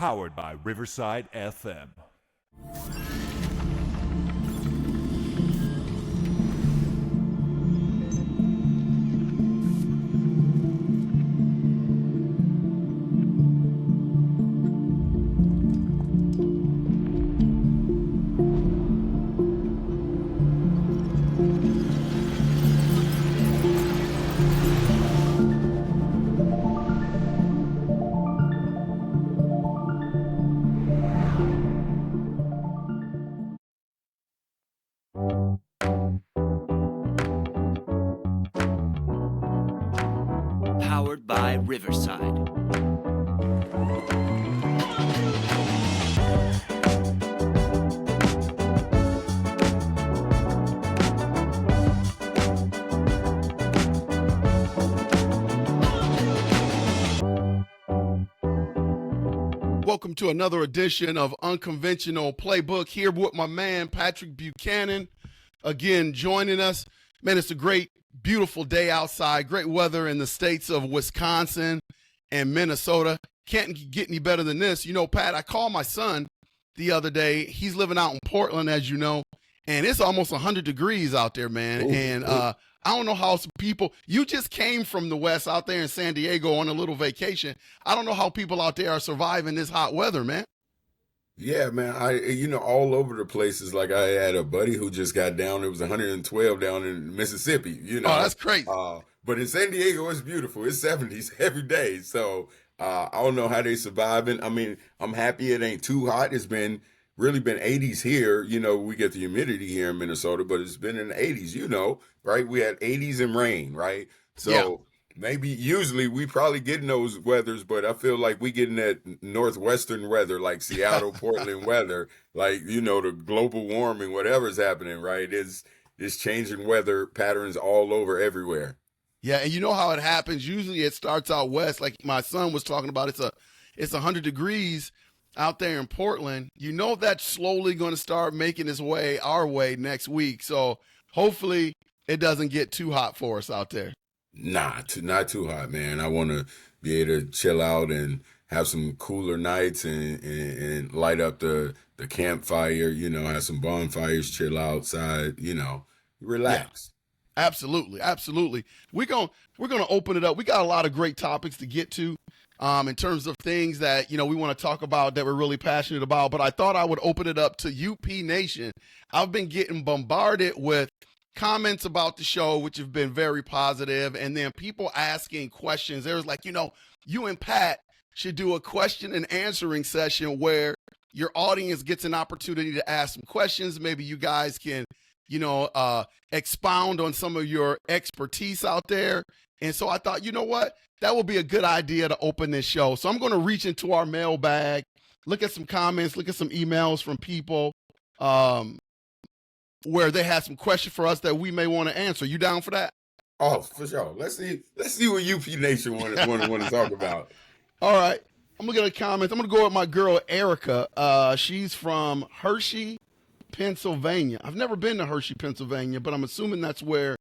powered by Riverside FM. Powered by Riverside. Welcome to another edition of Unconventional Playbook here with my man Patrick Buchanan. Again, joining us. Man, it's a great, beautiful day outside. Great weather in the states of Wisconsin and Minnesota. Can't get any better than this. You know, Pat, I called my son the other day. He's living out in Portland, as you know, and it's almost 100 degrees out there, man. I don't know how some people, you just came from the West out there in San Diego on a little vacation. I don't know how people out there are surviving this hot weather, man. Yeah, man. All over the places. Like I had a buddy who just got down. It was 112 down in Mississippi. Oh, that's crazy. But in San Diego, it's beautiful. It's 70s every day. So I don't know how they surviving. I mean, I'm happy it ain't too hot. It's really been 80s here. You know, we get the humidity here in Minnesota, but it's been in the 80s. You know, right? We had 80s and rain, right? So. Yeah. Maybe usually we probably getting those weathers, but I feel like we getting that northwestern weather, like Seattle, Portland weather, like, you know, the global warming, whatever's happening, right? It's changing weather patterns all over everywhere. Yeah, and you know how it happens. Usually it starts out west, like my son was talking about. It's 100 degrees out there in Portland. You know that's slowly going to start making its way our way next week. So hopefully it doesn't get too hot for us out there. Not too hot, man. I want to be able to chill out and have some cooler nights and light up the campfire, you know, have some bonfires, chill outside, you know, relax. Yeah, absolutely. We're going to open it up. We got a lot of great topics to get to in terms of things that, you know, we want to talk about that we're really passionate about, but I thought I would open it up to UP Nation. I've been getting bombarded with comments about the show, which have been very positive, and then people asking questions. There was like, you know, you and Pat should do a question and answering session where your audience gets an opportunity to ask some questions. Maybe you guys can, you know, expound on some of your expertise out there. And so I thought, you know what, that would be a good idea to open this show. So I'm going to reach into our mailbag, look at some comments, look at some emails from people, where they have some questions for us that we may want to answer. You down for that? Oh, for sure. Let's see what UP Nation want to talk about. All right. I'm going to get a comment. I'm going to go with my girl, Erica. She's from Hershey, Pennsylvania. I've never been to Hershey, Pennsylvania, but I'm assuming that's where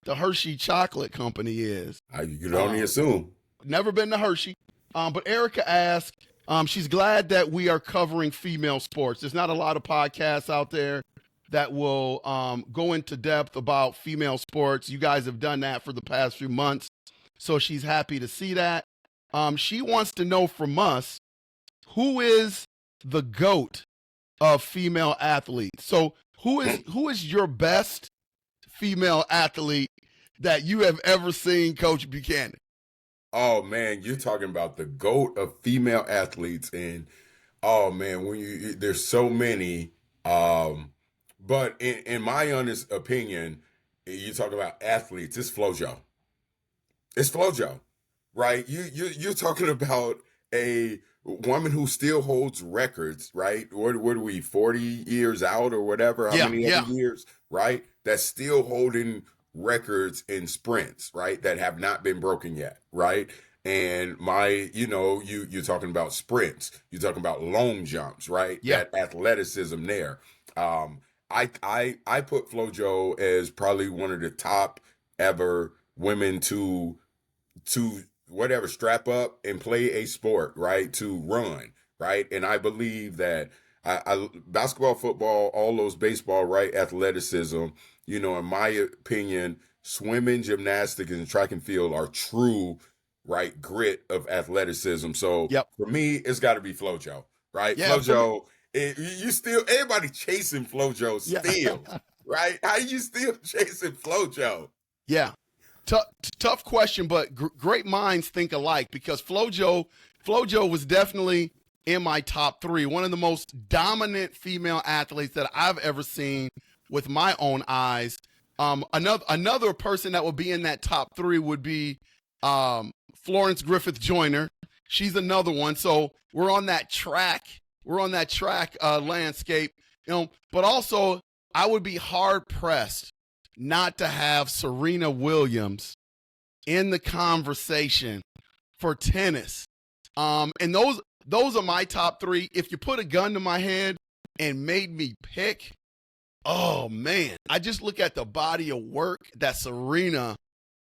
the Hershey Chocolate Company is. You could only assume. Never been to Hershey. But Erica asked, she's glad that we are covering female sports. There's not a lot of podcasts out there that will go into depth about female sports. You guys have done that for the past few months, so she's happy to see that. She wants to know from us, who is the GOAT of female athletes? So who is your best female athlete that you have ever seen, Coach Buchanan? Oh, man, you're talking about the GOAT of female athletes. And, oh, man, there's so many. But in my honest opinion, you talk about athletes, it's FloJo. It's FloJo, right? You're talking about a woman who still holds records, right? What are we, 40 years out or whatever? How many other years, right? That's still holding records in sprints, right? That have not been broken yet, right? And you're talking about sprints. You're talking about long jumps, right? Yeah. That athleticism there. I put FloJo as probably one of the top ever women to whatever, strap up and play a sport, right? To run, right? And I believe that basketball, football, all those baseball, right? Athleticism, in my opinion, swimming, gymnastics, and track and field are true, right? Grit of athleticism. So Yep. for me, it's got to be FloJo, right? Yeah, FloJo, you still, everybody chasing FloJo still, right? How you still chasing FloJo? Yeah. Tough question, but great minds think alike, because FloJo was definitely in my top 3. One of the most dominant female athletes that I've ever seen with my own eyes. Another person that would be in that top 3 would be Florence Griffith Joyner. She's another one. So we're on that track. Landscape. But also I would be hard pressed not to have Serena Williams in the conversation for tennis. And those are my top 3. If you put a gun to my head and made me pick, oh man, I just look at the body of work that Serena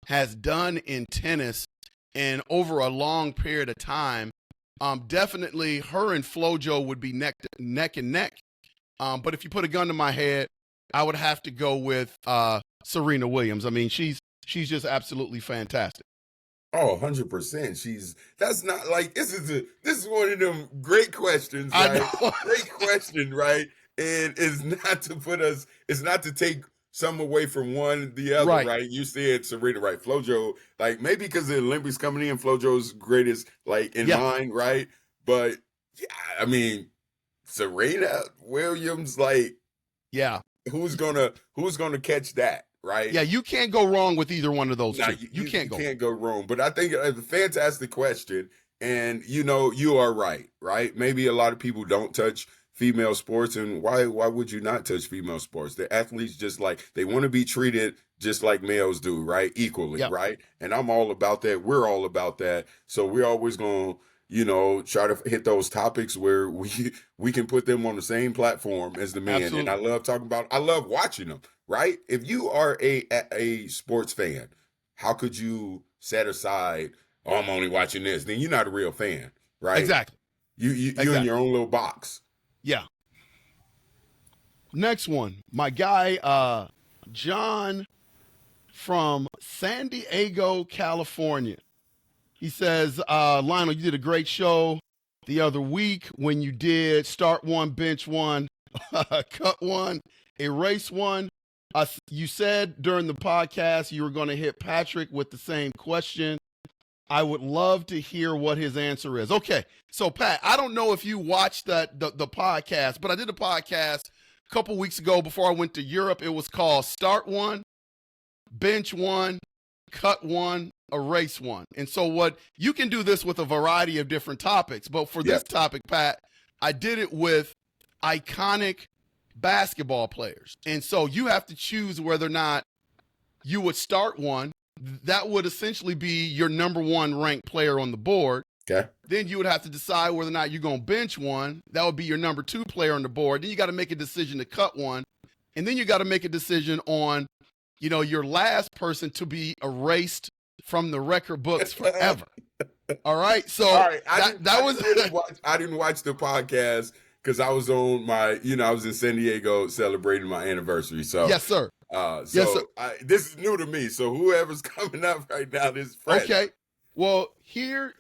has done in tennis and over a long period of time. Definitely her and FloJo would be neck and neck. But if you put a gun to my head, I would have to go with Serena Williams. I mean, she's just absolutely fantastic. Oh, 100%. That's not like, this is one of them great questions, right? I know. Great question, right? And it's not to take some away from one the other, right? You said Serena, right? FloJo, like maybe because the Olympics coming in, FloJo's greatest, like in mind, right? But yeah, I mean, Serena Williams, like, who's gonna catch that, right? Yeah, you can't go wrong with either one of those two. You can't go wrong. But I think it's a fantastic question, and you are right? Maybe a lot of people don't touch female sports, and why would you not touch female sports? The athletes they want to be treated just like males do, right? Equally, right? And I'm all about that. We're all about that. So we're always going to try to hit those topics where we can put them on the same platform as the men. Absolutely. And I love watching them, right? If you are a sports fan, how could you set aside, oh, I'm only watching this? Then you're not a real fan, right? Exactly. You're in your own little box. Yeah. Next one, my guy, John from San Diego, California. He says, Lionel, you did a great show the other week when you did start one, bench one, cut one, erase one. You said during the podcast you were going to hit Patrick with the same question. I would love to hear what his answer is. Okay, so Pat, I don't know if you watched the podcast, but I did a podcast a couple weeks ago before I went to Europe. It was called Start One, Bench One, Cut One, Erase One. And so what you can do this with a variety of different topics, but for this topic, Pat, I did it with iconic basketball players. And so you have to choose whether or not you would start one. That would essentially be your number 1 ranked player on the board. Okay. Then you would have to decide whether or not you're going to bench one. That would be your number 2 player on the board. Then you got to make a decision to cut one. And then you got to make a decision on, your last person to be erased from the record books forever. All right. So I didn't watch the podcast because I was on I was in San Diego celebrating my anniversary. So yes, sir. Yes, sir. This is new to me. So whoever's coming up right now is fresh. Okay. Well, here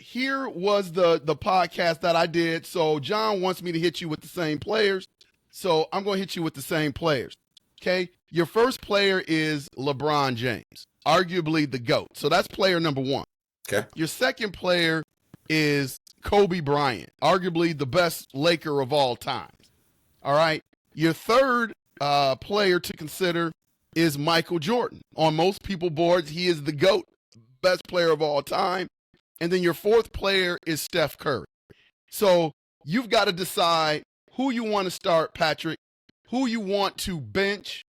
was the podcast that I did. So John wants me to hit you with the same players. So I'm going to hit you with the same players. Okay. Your first player is LeBron James, arguably the GOAT. So that's player number 1. Okay. Your second player is Kobe Bryant, arguably the best Laker of all time. All right. Your third player to consider is Michael Jordan. On most people boards, he is the GOAT, best player of all time. And then your fourth player is Steph Curry. So you've got to decide who you want to start, Patrick, who you want to bench,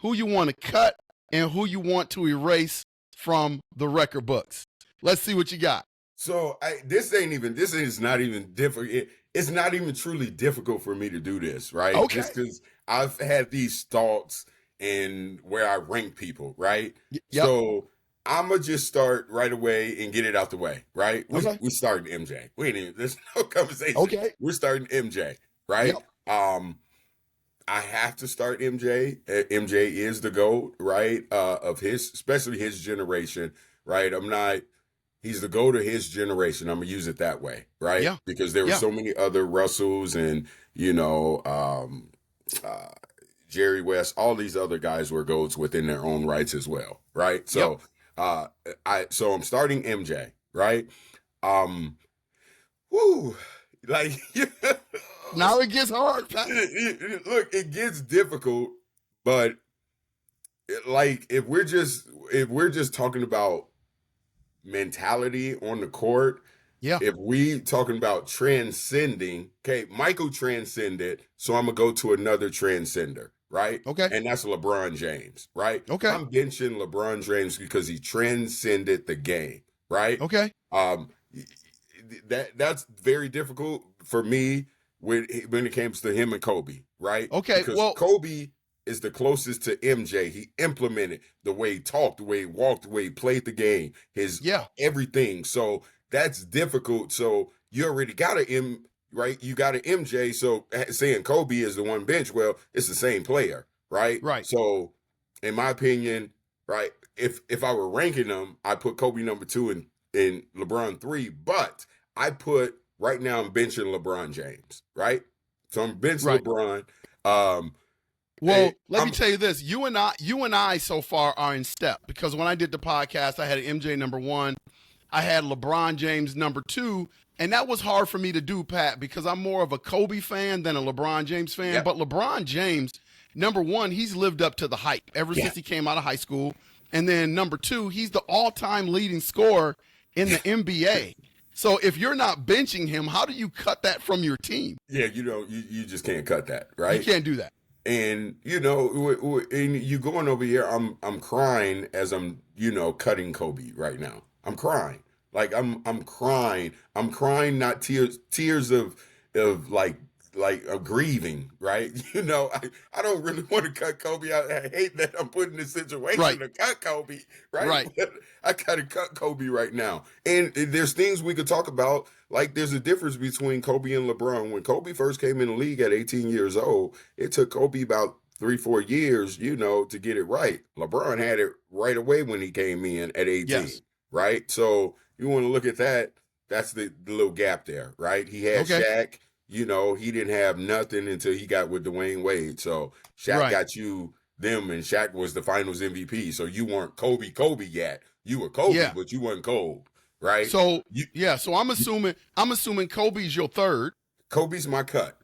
who you want to cut, and who you want to erase from the record books. Let's see what you got. So this is not even difficult. It's not even truly difficult for me to do this, right? Okay. Just because I've had these thoughts and where I rank people, right? Yep. So I'm gonna just start right away and get it out the way, right? Okay. We starting MJ. We ain't even, there's no conversation. Okay. We're starting MJ, right? Yep. I have to start MJ. MJ is the GOAT, right? Of his, especially his generation, right? He's the GOAT of his generation. I'm gonna use it that way, right? Yeah. Because there were Yeah. so many other Russells and, Jerry West, all these other guys were GOATs within their own rights as well, right? So, so I'm starting MJ, right? Woo, like, Now it gets hard, Pat. look, it gets difficult, but like if we're just talking about mentality on the court, Yeah. if we talking about transcending, okay, Michael transcended, so I'm gonna go to another transcender, right? Okay. And that's LeBron James, right? Okay. I'm benching LeBron James because he transcended the game, right? Okay. That's very difficult for me when it comes to him and Kobe, right? Okay, Because well- Kobe is the closest to MJ. He implemented the way he talked, the way he walked, the way he played the game, his everything. So that's difficult. So you already got right? You got an MJ. So saying Kobe is the one bench, well, it's the same player, right? Right. So in my opinion, right, if I were ranking them, I put Kobe number 2 and LeBron 3, but right now I'm benching LeBron James, right? So I'm benching LeBron. Well, let me tell you this. You and I so far are in step, because when I did the podcast, I had MJ number 1. I had LeBron James number 2, and that was hard for me to do, Pat, because I'm more of a Kobe fan than a LeBron James fan. Yep. But LeBron James, number 1, he's lived up to the hype ever since he came out of high school. And then number 2, he's the all-time leading scorer in the NBA. So if you're not benching him, how do you cut that from your team? Yeah, you just can't cut that, right? You can't do that. And and you going over here, I'm crying as I'm cutting Kobe right now. I'm crying, like I'm crying. I'm crying, not tears of of grieving, right? I don't really want to cut Kobe. I hate that I'm put in this situation to cut Kobe, right? Right. But I gotta cut Kobe right now. And there's things we could talk about. Like there's a difference between Kobe and LeBron. When Kobe first came in the league at 18 years old, it took Kobe about 3-4 years, to get it right. LeBron had it right away when he came in at 18, right? So you want to look at that. That's the little gap there, right? He had Shaq. He didn't have nothing until he got with Dwayne Wade. So Shaq got you them, and Shaq was the Finals MVP. So you weren't Kobe yet. You were Kobe, but you weren't Kobe, right? So so I'm assuming Kobe's your third. Kobe's my cut.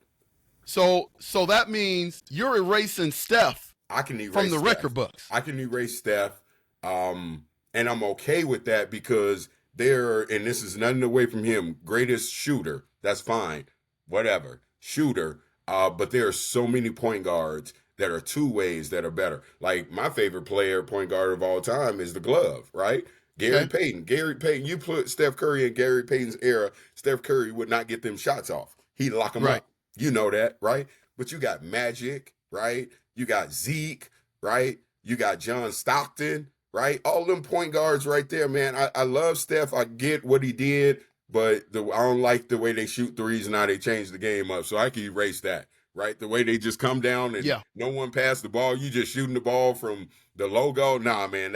So that means you're erasing Steph. I can erase from the Steph. record books. I can erase Steph, and I'm okay with that because and this is nothing away from him, greatest shooter. That's fine. Whatever, shooter, but there are so many point guards that are two ways that are better. Like my favorite point guard of all time is the glove, right? Gary Payton. You put Steph Curry in Gary Payton's era, Steph Curry would not get them shots off. He'd lock them up. You know that, right? But you got Magic, right? You got Zeke, right? You got John Stockton, right? All them point guards right there, man. I love Steph. I get what he did. But I don't like the way they shoot threes now. They changed the game up. So I can erase that, right? The way they just come down and no one passed the ball. You just shooting the ball from the logo. Nah, man,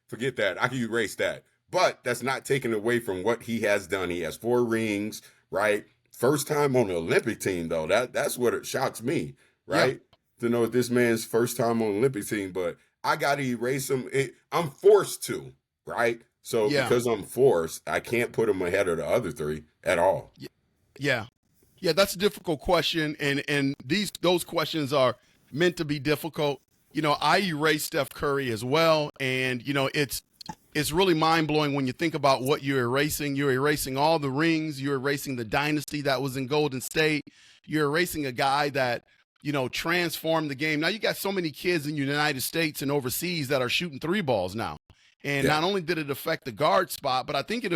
forget that. I can erase that. But that's not taken away from what he has done. He has 4 rings, right? First time on the Olympic team, though. That's what it shocks me, right? To know this man's first time on the Olympic team. But I got to erase him. I'm forced to, right? So because I'm forced, I can't put him ahead of the other 3 at all. Yeah, that's a difficult question, and those questions are meant to be difficult. I erase Steph Curry as well, and it's really mind blowing when you think about what you're erasing. You're erasing all the rings. You're erasing the dynasty that was in Golden State. You're erasing a guy that transformed the game. Now you got so many kids in the United States and overseas that are shooting 3 balls now. And not only did it affect the guard spot, but I think it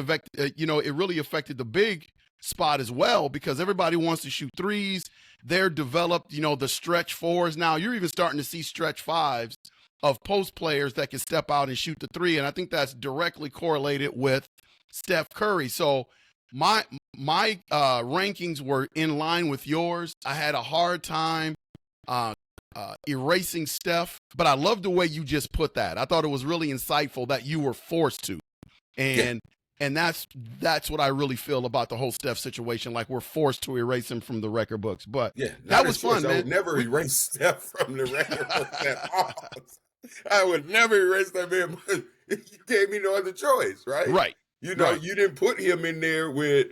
really affected the big spot as well, because everybody wants to shoot threes. They're developed, the stretch 4s now. You're even starting to see stretch 5s of post players that can step out and shoot the three. And I think that's directly correlated with Steph Curry. So my rankings were in line with yours. I had a hard time erasing Steph, but I love the way you just put that. I thought it was really insightful that you were forced to. And that's what I really feel about the whole Steph situation. Like, we're forced to erase him from the record books. But that was fun, man. I would never erase Steph from the record books at all. I would never erase that man. You gave me no other choice, right? Right. You know, you didn't put him in there with,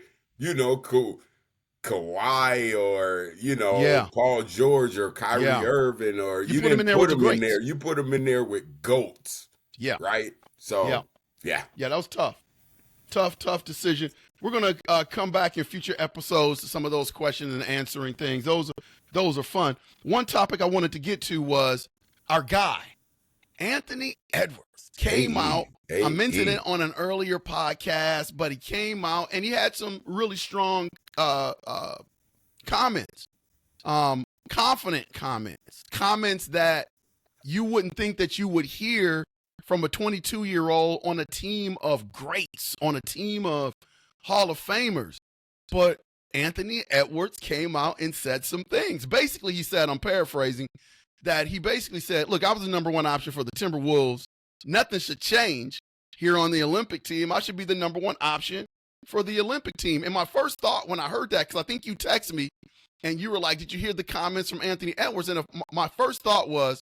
Kawhi or, Paul George or Kyrie Irving, or you didn't put him in there. You put him in there with GOATs. Yeah. Right? So, yeah, that was tough. Tough decision. We're going to come back in future episodes to some of those questions and answering things. Those are fun. One topic I wanted to get to was our guy, Anthony Edwards, came out. I mentioned it on an earlier podcast, but he came out and he had some really strong comments, confident comments that you wouldn't think that you would hear from a 22-year-old on a team of greats, on a team of Hall of Famers. But Anthony Edwards came out and said some things. Basically, he said, I'm paraphrasing, that he basically said, look, I was the number one option for the Timberwolves. Nothing should change here on the Olympic team. I should be the number one option for the Olympic team. And my first thought when I heard that, because I think you texted me and you were like, did you hear the comments from Anthony Edwards? And my first thought was,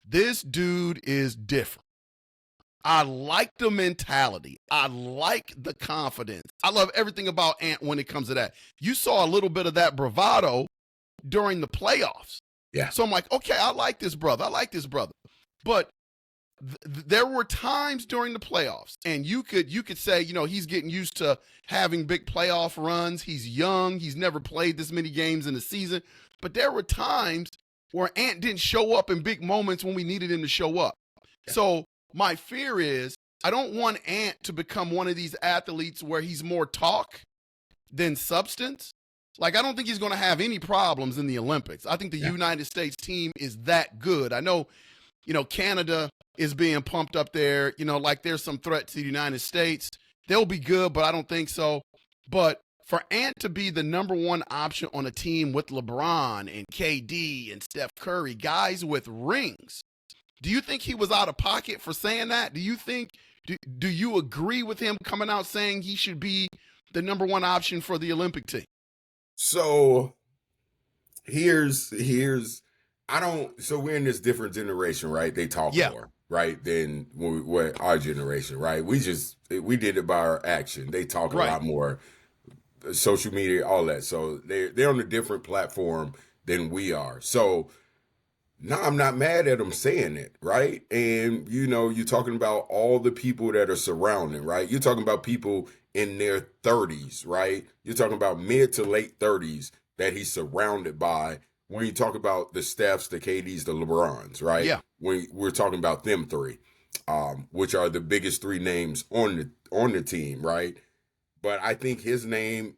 this dude is different. I like the mentality. I like the confidence. I love everything about Ant when it comes to that. You saw a little bit of that bravado during the playoffs. Yeah. So I'm like, okay, I like this brother. But there were times during the playoffs, and you could say, he's getting used to having big playoff runs. He's young. He's never played this many games in a season. But there were times where Ant didn't show up in big moments when we needed him to show up. Yeah. So my fear is I don't want Ant to become one of these athletes where he's more talk than substance. Like, I don't think he's going to have any problems in the Olympics. I think the United States team is that good. I know, Canada is being pumped up there. Like, there's some threat to the United States. They'll be good, but I don't think so. But for Ant to be the number one option on a team with LeBron and KD and Steph Curry, guys with rings, do you think he was out of pocket for saying that? Do you agree with him coming out saying he should be the number one option for the Olympic team? So so we're in this different generation, right? They talk more, right, than what our generation, right? We did it by our action. They talk a lot more, social media, all that. So they're on a different platform than we are. So no, I'm not mad at them saying it, right? And, you're talking about all the people that are surrounding, right? You're talking about people in their 30s, right? You're talking about mid to late 30s that he's surrounded by. When you talk about the Stephs, the KDs, the LeBrons, right? Yeah. When we're talking about them three, which are the biggest three names on the team, right? But I think his name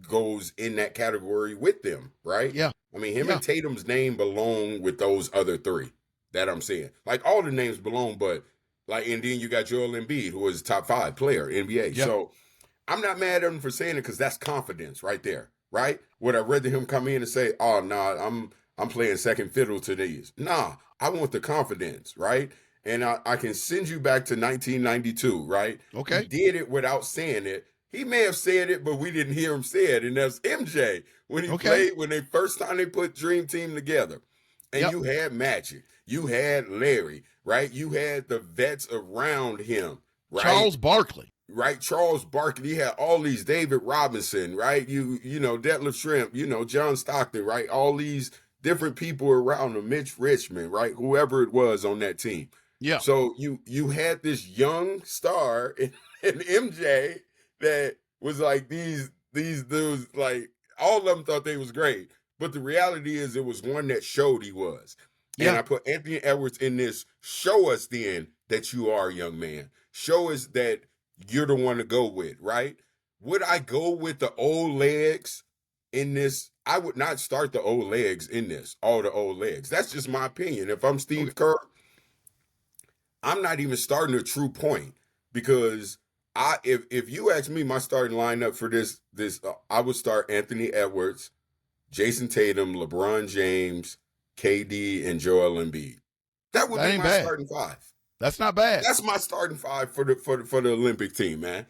goes in that category with them, right? Yeah. I mean, him and Tatum's name belong with those other three that I'm saying. Like, all the names belong, but and then you got Joel Embiid, who is a top 5 player, NBA. Yeah. So I'm not mad at him for saying it, because that's confidence right there, right? Would I rather him come in and say, oh, nah, I'm playing second fiddle to these? Nah, I want the confidence, right? And I can send you back to 1992, right? Okay. He did it without saying it. He may have said it, but we didn't hear him say it. And that's MJ when he played, when first time they put Dream Team together. And you had Magic, you had Larry, right? You had the vets around him, right? Charles Barkley. Right, Charles Barkley. He had all these, David Robinson, right? Detlef Schrempf, John Stockton, right? All these different people around him, Mitch Richmond, right? Whoever it was on that team. Yeah. So you had this young star in MJ that was like these dudes, like, all of them thought they was great. But the reality is it was one that showed he was. Yeah. And I put Anthony Edwards in this. Show us then that you are a young man. Show us that you're the one to go with, right? Would I go with the old legs in this? I would not start the old legs in this, all the old legs. That's just my opinion. If I'm Steve Kerr, I'm not even starting a true point because if you ask me my starting lineup for this I would start Anthony Edwards, Jason Tatum, LeBron James, KD, and Joel Embiid. That would That be ain't my bad. starting five. That's not bad. That's my starting five for the Olympic team, man.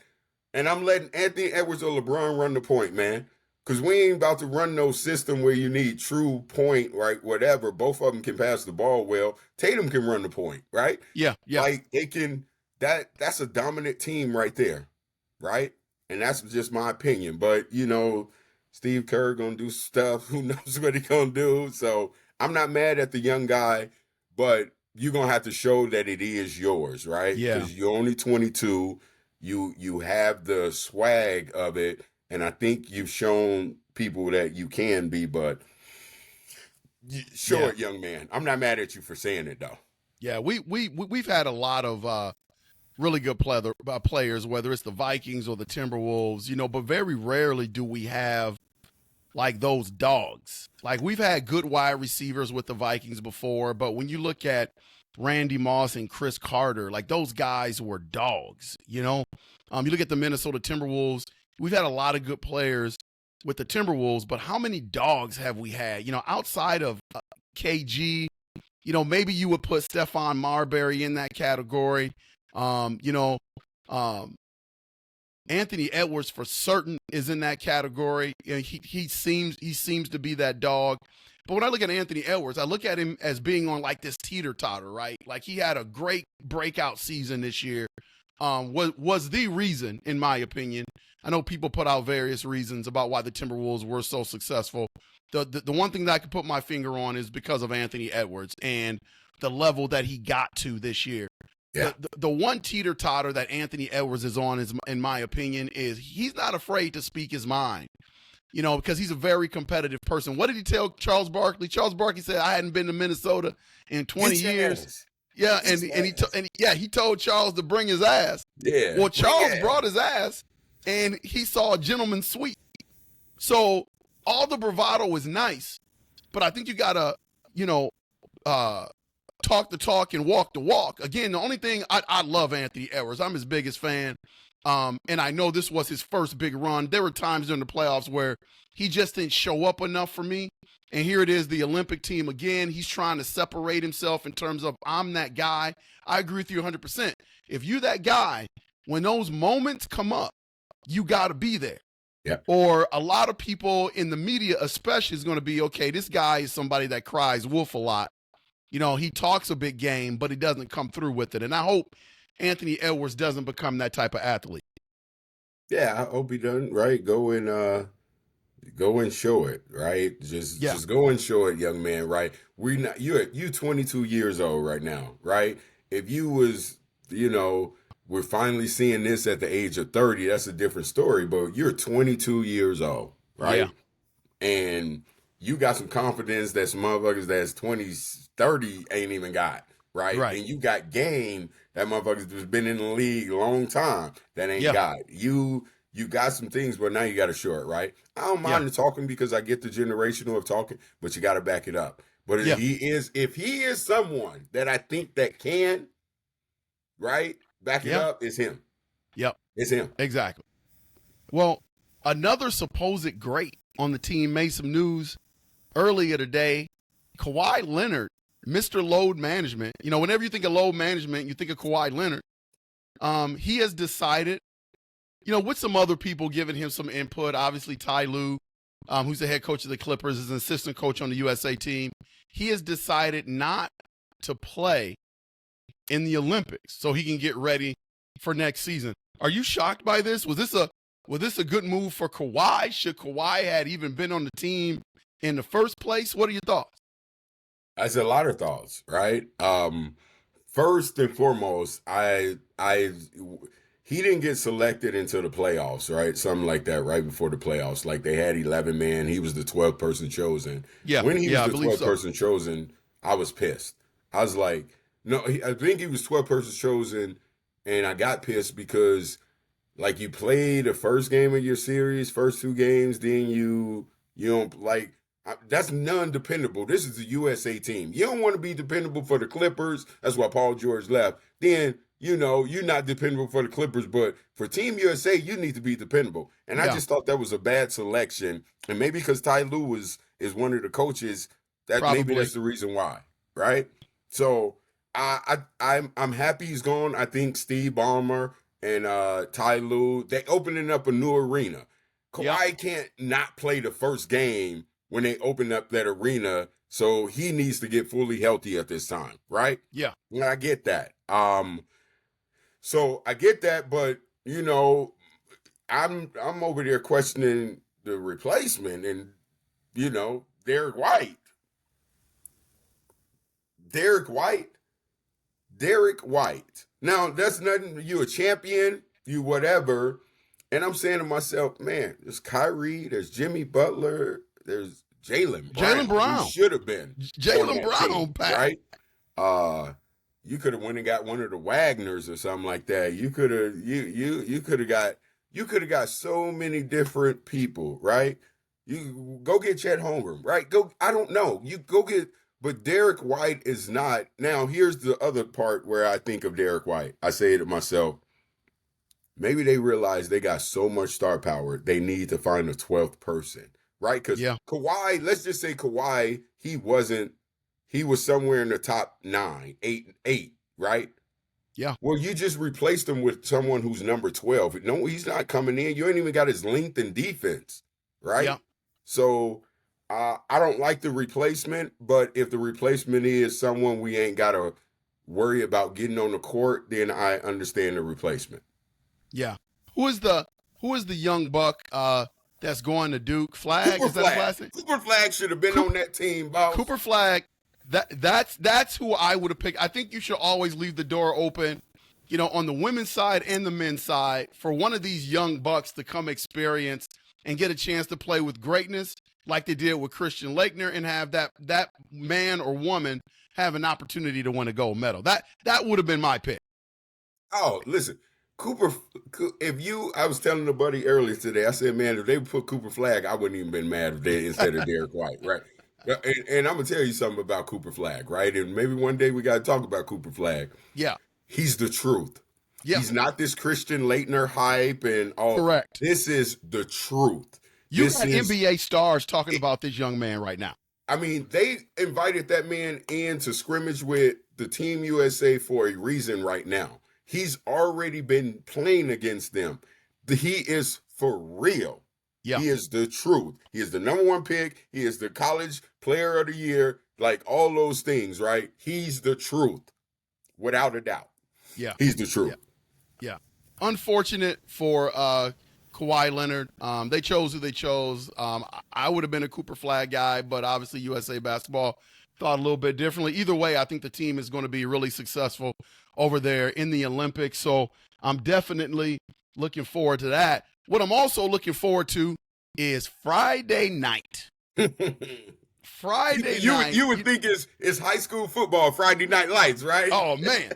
And I'm letting Anthony Edwards or LeBron run the point, man. Because we ain't about to run no system where you need true point, right? Whatever. Both of them can pass the ball well. Tatum can run the point, right? Yeah. Like they can. That's a dominant team right there, right? And that's just my opinion. But Steve Kerr gonna do stuff. Who knows what he gonna do? So I'm not mad at the young guy, but you're gonna have to show that it is yours, right? Yeah. Because you're only 22. You have the swag of it, and I think you've shown people that you can be. But show it, young man. I'm not mad at you for saying it though. Yeah, we've had a lot of really good players, whether it's the Vikings or the Timberwolves, but very rarely do we have like those dogs. Like we've had good wide receivers with the Vikings before, but when you look at Randy Moss and Chris Carter, like those guys were dogs, You look at the Minnesota Timberwolves, we've had a lot of good players with the Timberwolves, but how many dogs have we had? Outside of KG, maybe you would put Stephon Marbury in that category. Anthony Edwards for certain is in that category. He seems to be that dog. But when I look at Anthony Edwards, I look at him as being on like this teeter-totter, right? Like he had a great breakout season this year. Was the reason, in my opinion. I know people put out various reasons about why the Timberwolves were so successful. The one thing that I could put my finger on is because of Anthony Edwards and the level that he got to this year. Yeah. The one teeter-totter that Anthony Edwards is on, is, in my opinion, is he's not afraid to speak his mind. Because he's a very competitive person. What did he tell Charles Barkley? Charles Barkley said, I hadn't been to Minnesota in 20 years. Yeah, and he told Charles to bring his ass. Yeah. Well, Charles brought his ass, and he saw a gentleman's suite. So all the bravado is nice, but I think you gotta, talk the talk and walk the walk. Again, the only thing I love Anthony Edwards. I'm his biggest fan. And I know this was his first big run. There were times during the playoffs where he just didn't show up enough for me. And here it is, the Olympic team again. He's trying to separate himself in terms of, I'm that guy. I agree with you 100%. If you're that guy, when those moments come up, you got to be there. Yeah. Or a lot of people in the media especially is going to be, okay, this guy is somebody that cries wolf a lot. He talks a big game, but he doesn't come through with it. And I hope Anthony Edwards doesn't become that type of athlete. Yeah, I hope he doesn't. Right, go and show it. Right, just go and show it, young man. Right, you 22 years old right now. Right, if you was, we're finally seeing this at the age of 30. That's a different story. But you're 22 years old, right? Yeah. And you got some confidence that some motherfuckers that's 20, 30 ain't even got. Right. And you got game that motherfuckers has been in the league a long time that ain't got. You got some things, but now you got to show it, right? I don't mind the talking because I get the generational of talking, but you got to back it up. But if he is someone that I think that can, right, back it up, it's him. Yep. It's him. Exactly. Well, another supposed great on the team made some news earlier today. Kawhi Leonard, Mr. Load Management. Whenever you think of load management, you think of Kawhi Leonard. He has decided, with some other people giving him some input, obviously Ty Lue, who's the head coach of the Clippers, is an assistant coach on the USA team. He has decided not to play in the Olympics so he can get ready for next season. Are you shocked by this? Was this a good move for Kawhi? Should Kawhi had even been on the team in the first place? What are your thoughts? That's a lot of thoughts, right? First and foremost, he didn't get selected into the playoffs, right? Something like that, right before the playoffs. Like they had 11 man, he was the 12th person chosen. Yeah, when he was the 12th person chosen, I was pissed. I was like, no, I think he was 12th person chosen, and I got pissed because, like, you played the first game of your series, first two games, then you don't like. That's non-dependable. This is a USA team. You don't want to be dependable for the Clippers. That's why Paul George left. Then, you're not dependable for the Clippers, but for Team USA, you need to be dependable. And I just thought that was a bad selection. And maybe because Ty Lue is one of the coaches, maybe that's the reason why, right? So I'm happy he's gone. I think Steve Ballmer and Ty Lue, they opening up a new arena. Kawhi can't not play the first game when they open up that arena, so he needs to get fully healthy at this time, right? Yeah. And I get that. So I get that, but I'm over there questioning the replacement and Derek White. Now that's nothing. You a champion, you whatever. And I'm saying to myself, man, there's Kyrie, there's Jimmy Butler, there's Jaylen Brown. Who should have been Jaylen Brown, Pat. Right? You could have went and got one of the Wagners or something like that. You could have got so many different people, right? You go get Chet Holmgren, right? I don't know. You go get, but Derek White is not. Now, here's the other part where I think of Derek White. I say to myself, maybe they realize they got so much star power, they need to find a 12th person, right? Because Kawhi, let's just say Kawhi, he was somewhere in the top 9, 8, right? Yeah. Well, you just replaced him with someone who's number 12. No, he's not coming in. You ain't even got his length and defense, right? Yeah. So I don't like the replacement, but if the replacement is someone we ain't got to worry about getting on the court, then I understand the replacement. Yeah. Who is the young buck that's going to Duke? Flag? Cooper Is that his last name? Cooper Flag should have been on that team, boss. Cooper Flag. That's who I would have picked. I think you should always leave the door open, on the women's side and the men's side, for one of these young bucks to come experience and get a chance to play with greatness like they did with Christian Laettner and have that man or woman have an opportunity to win a gold medal. That would have been my pick. Oh, listen. Cooper, I was telling a buddy earlier today, I said, man, if they put Cooper Flag, I wouldn't even been mad if they instead of Derek White, right? And I'm going to tell you something about Cooper Flag, right? And maybe one day we got to talk about Cooper Flag. Yeah. He's the truth. Yeah. He's not this Christian Laettner hype and all. Correct. This is the truth. You got NBA stars talking about this young man right now. I mean, they invited that man in to scrimmage with the Team USA for a reason right now. He's already been playing against them. He is for real. Yeah. He is the truth. He is the number 1 pick. He is the college player of the year, like all those things, right? He's the truth, without a doubt. Yeah. He's the truth. Yeah. Unfortunate for Kawhi Leonard. They chose who they chose. I would have been a Cooper Flag guy, but obviously USA Basketball thought a little bit differently. Either way, I think the team is going to be really successful over there in the Olympics. So I'm definitely looking forward to that. What I'm also looking forward to is Friday night. Friday night. You would think it's high school football, Friday Night Lights, right? Oh, man.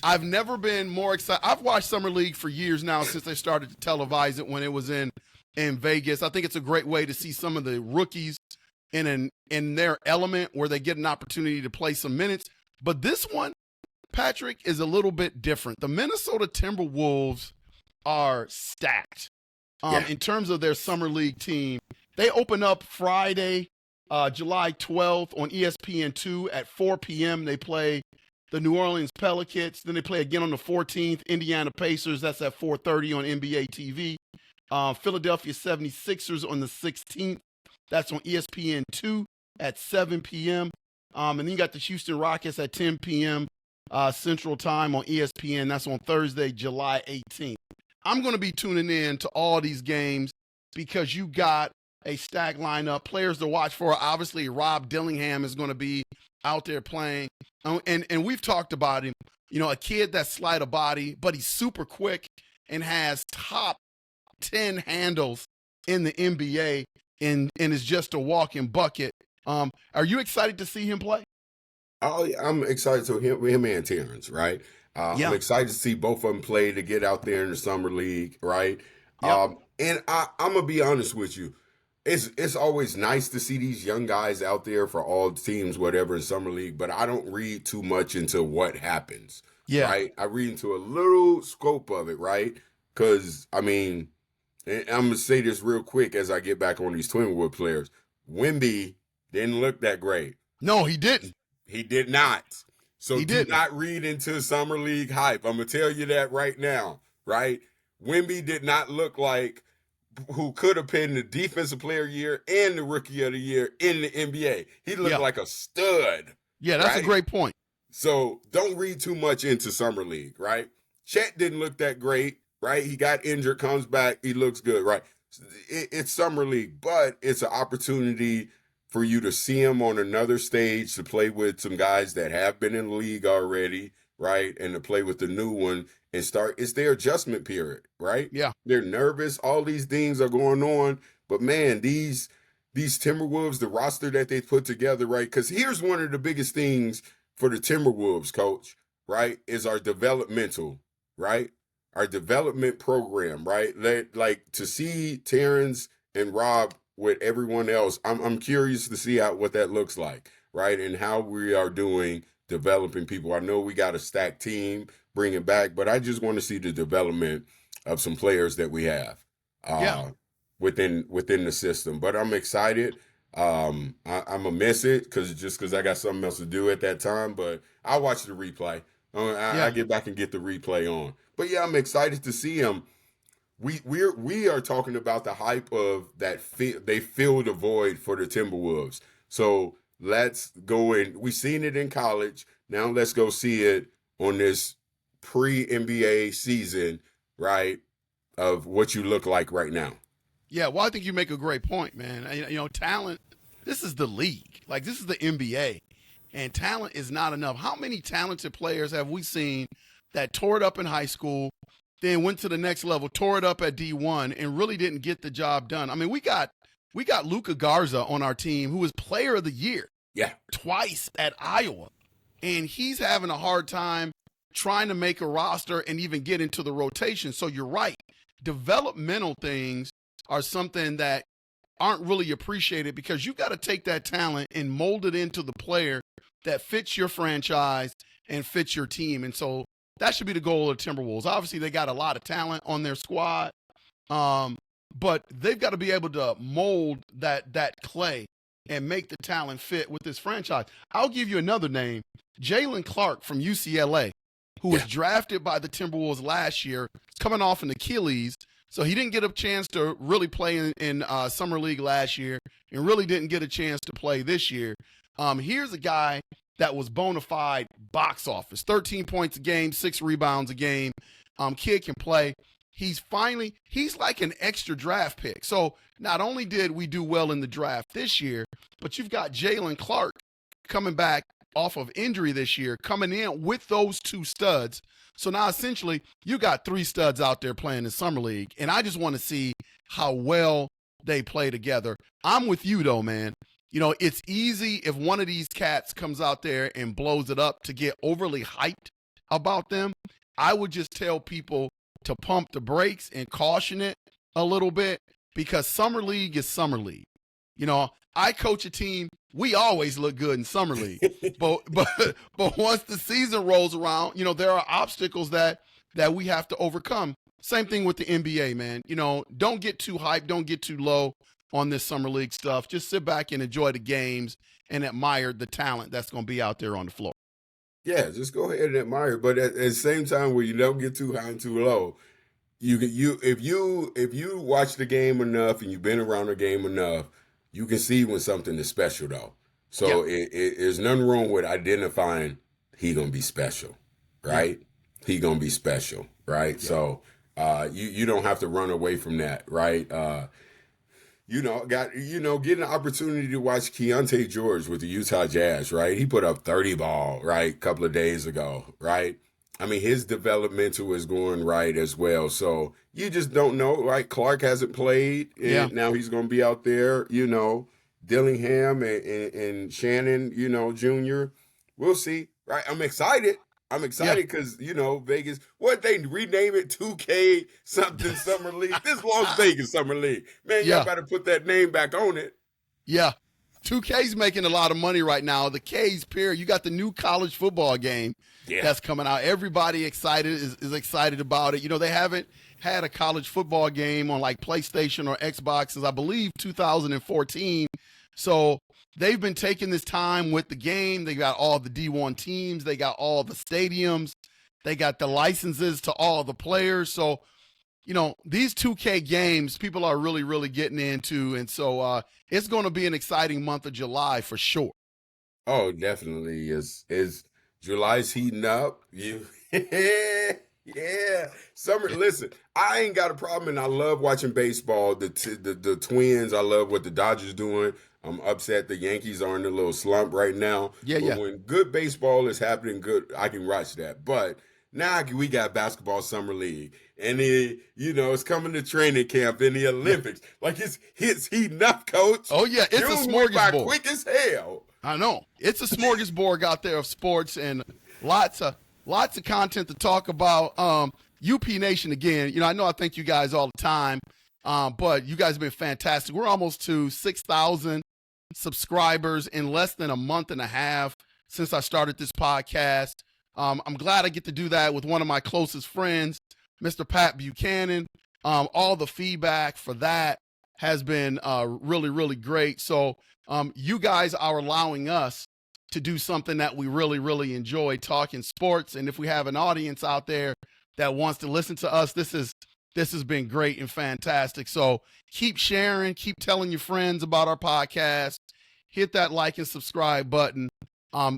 I've never been more excited. I've watched Summer League for years now since they started to televise it when it was in Vegas. I think it's a great way to see some of the rookies in their element where they get an opportunity to play some minutes. But this one, Patrick, is a little bit different. The Minnesota Timberwolves are stacked in terms of their Summer League team. They open up Friday, July 12th on ESPN2 at 4 p.m. They play the New Orleans Pelicans. Then they play again on the 14th, Indiana Pacers. That's at 4:30 on NBA TV. Philadelphia 76ers on the 16th. That's on ESPN2 at 7 p.m. And then you got the Houston Rockets at 10 p.m. Central Time on ESPN. That's on Thursday, July 18th. I'm going to be tuning in to all these games because you got a stacked lineup. Players to watch for, obviously, Rob Dillingham is going to be out there playing. And we've talked about him, a kid that's slight of body, but he's super quick and has top 10 handles in the NBA and is just a walking bucket. Are you excited to see him play? Oh, yeah, I'm excited to him and Terrence, right? I'm excited to see both of them play to get out there in the Summer League, right? Yep. And I'm going to be honest with you. it's always nice to see these young guys out there for all teams, whatever, in summer league. But I don't read too much into what happens, Yeah. right? I read into a little scope of it, right? Because I mean, and I'm gonna say this real quick as I get back on these Twinwood players. Wemby didn't look that great. No, he didn't. He did not. So He do didn't. not read into summer league hype. I'm gonna tell you that right now, right? Wemby did not look like who could have been the defensive player of the year and the rookie of the year in the NBA. He looked Yeah. like a stud. Yeah, that's right? a great point. So don't read too much into summer league, right? Chet didn't look that great, right? He got injured, comes back, he looks good, right? It's summer league, but it's an opportunity for you to see him on another stage, to play with some guys that have been in the league already, right? And to play with the new one and start. It's their adjustment period, right? Yeah. They're nervous. All these things are going on. But man, these Timberwolves, the roster that they put together, right? Because here's one of the biggest things for the Timberwolves, coach, right? Is our developmental, right? Our development program, right? Like to see Terrence and Rob with everyone else, I'm curious to see what that looks like, right? And how we are doing developing people. I know we got a stacked team, bring it back, but I just want to see the development of some players that we have within the system. But I'm excited. I'm gonna miss it because I got something else to do at that time. But I'll watch the replay. I get back and get the replay on. But yeah, I'm excited to see him. We are talking about the hype of that. They filled a void for the Timberwolves. So let's go in. We've seen it in college. Now let's go see it on this pre-NBA season, right? Of what you look like right now. Yeah, well, I think you make a great point, man. Talent, this is the league. Like, this is the NBA. And talent is not enough. How many talented players have we seen that tore it up in high school, then went to the next level, tore it up at D1, and really didn't get the job done? I mean, we got Luka Garza on our team, who was player of the year twice at Iowa. And he's having a hard time trying to make a roster and even get into the rotation. So you're right. Developmental things are something that aren't really appreciated because you got to take that talent and mold it into the player that fits your franchise and fits your team. And so that should be the goal of the Timberwolves. Obviously, they got a lot of talent on their squad, but they've got to be able to mold that clay and make the talent fit with this franchise. I'll give you another name, Jalen Clark from UCLA, who was drafted by the Timberwolves last year, coming off an Achilles. So he didn't get a chance to really play in Summer League last year and really didn't get a chance to play this year. Here's a guy that was bona fide box office, 13 points a game, 6 rebounds a game. Kid can play. He's like an extra draft pick. So not only did we do well in the draft this year, but you've got Jalen Clark coming back off of injury this year, coming in with those 2 studs. So now essentially you got 3 studs out there playing in Summer League. And I just want to see how well they play together. I'm with you though, man. It's easy if one of these cats comes out there and blows it up to get overly hyped about them. I would just tell people to pump the brakes and caution it a little bit because Summer League is Summer League. I coach a team. We always look good in Summer League, but once the season rolls around, there are obstacles that we have to overcome. Same thing with the NBA, man. Don't get too hyped, don't get too low on this Summer League stuff. Just sit back and enjoy the games and admire the talent that's going to be out there on the floor. Yeah, just go ahead and admire, but at the same time, where you don't get too high and too low, if you watch the game enough and you've been around the game enough, you can see when something is special, though. So there's nothing wrong with identifying he gonna be special, right? Yeah. He gonna be special, right? Yeah. So you don't have to run away from that, right? Getting an opportunity to watch Keontae George with the Utah Jazz, right? He put up 30 ball, right, a couple of days ago, right? I mean, his developmental is going right as well. So you just don't know, right? Clark hasn't played, and now he's going to be out there, Dillingham and Shannon, Jr. We'll see, right? I'm excited. I'm excited because, Vegas, what they rename it 2K something Summer League. This Las Vegas Summer League. Man, y'all Yeah. better put that name back on it. Yeah. 2K's making a lot of money right now. The K's period. You got the new college football game that's coming out. Everybody is excited about it. They haven't had a college football game on like PlayStation or Xbox since I believe 2014. So they've been taking this time with the game. They got all the D1 teams. They got all the stadiums. They got the licenses to all the players. So, these 2K games, people are really, really getting into. And so it's going to be an exciting month of July for sure. Oh, definitely. Is July's heating up? Yeah. Summer, listen, I ain't got a problem, and I love watching baseball. The Twins, I love what the Dodgers doing. I'm upset the Yankees are in a little slump right now. But when good baseball is happening, I can watch that. But now we got basketball summer league, and it's coming to training camp in the Olympics. Like it's heating up, coach. Oh yeah, it's a smorgasbord. Quick as hell. I know it's a smorgasbord out there of sports and lots of content to talk about. UP Nation again. I thank you guys all the time, but you guys have been fantastic. We're almost to 6,000 subscribers in less than a month and a half since I started this podcast. I'm glad I get to do that with one of my closest friends, Mr. Pat Buchanan. All the feedback for that has been really, really great. So you guys are allowing us to do something that we really, really enjoy, talking sports. And if we have an audience out there that wants to listen to us, this has been great and fantastic. So keep sharing, keep telling your friends about our podcast. Hit that like and subscribe button.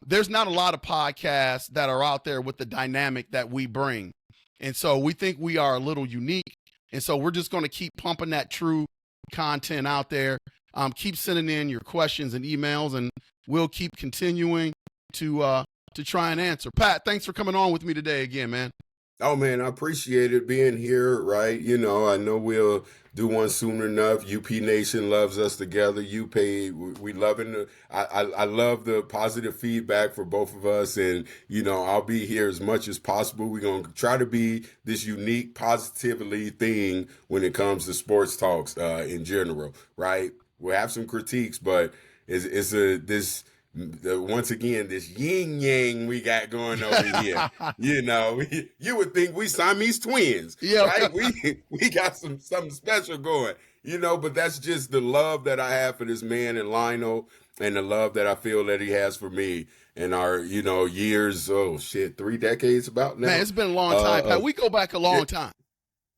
There's not a lot of podcasts that are out there with the dynamic that we bring. And so we think we are a little unique. And so we're just going to keep pumping that true content out there. Keep sending in your questions and emails, and we'll keep continuing to try and answer. Pat, thanks for coming on with me today again, man. Oh, man, I appreciate it being here, right? I know we'll do one soon enough. UP Nation loves us together. We loving I love the positive feedback for both of us. And, I'll be here as much as possible. We're going to try to be this unique positively thing when it comes to sports talks in general, right? We'll have some critiques, but once again, this yin yang we got going over here. You would think we Siamese twins, right? We got something special going, but that's just the love that I have for this man and Lionel, and the love that I feel that he has for me and our, years, 3 decades about now. Man, it's been a long time, Pat. We go back a long time.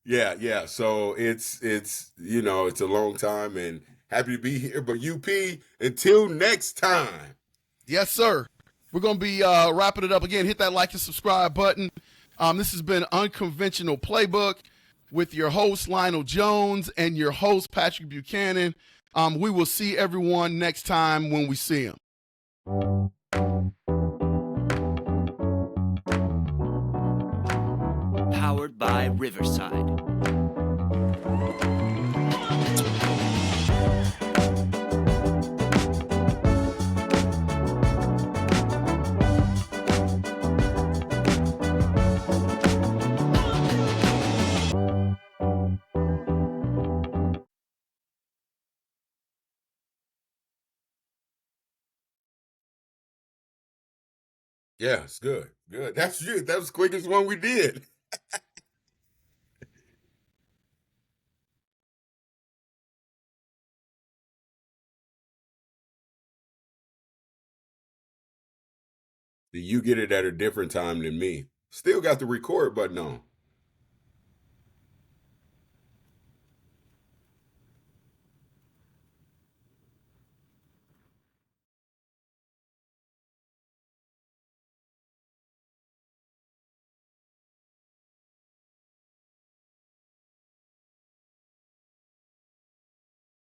Yeah. So it's a long time, and happy to be here. But UP, until next time. Yes, sir. We're going to be wrapping it up again. Hit that like and subscribe button. This has been Unconventional Playbook with your host, Lionel Jones, and your host, Patrick Buchanan. We will see everyone next time when we see them. Powered by Riverside. Yeah, it's good. Good. That's you. That was the quickest one we did. You get it at a different time than me. Still got the record button on.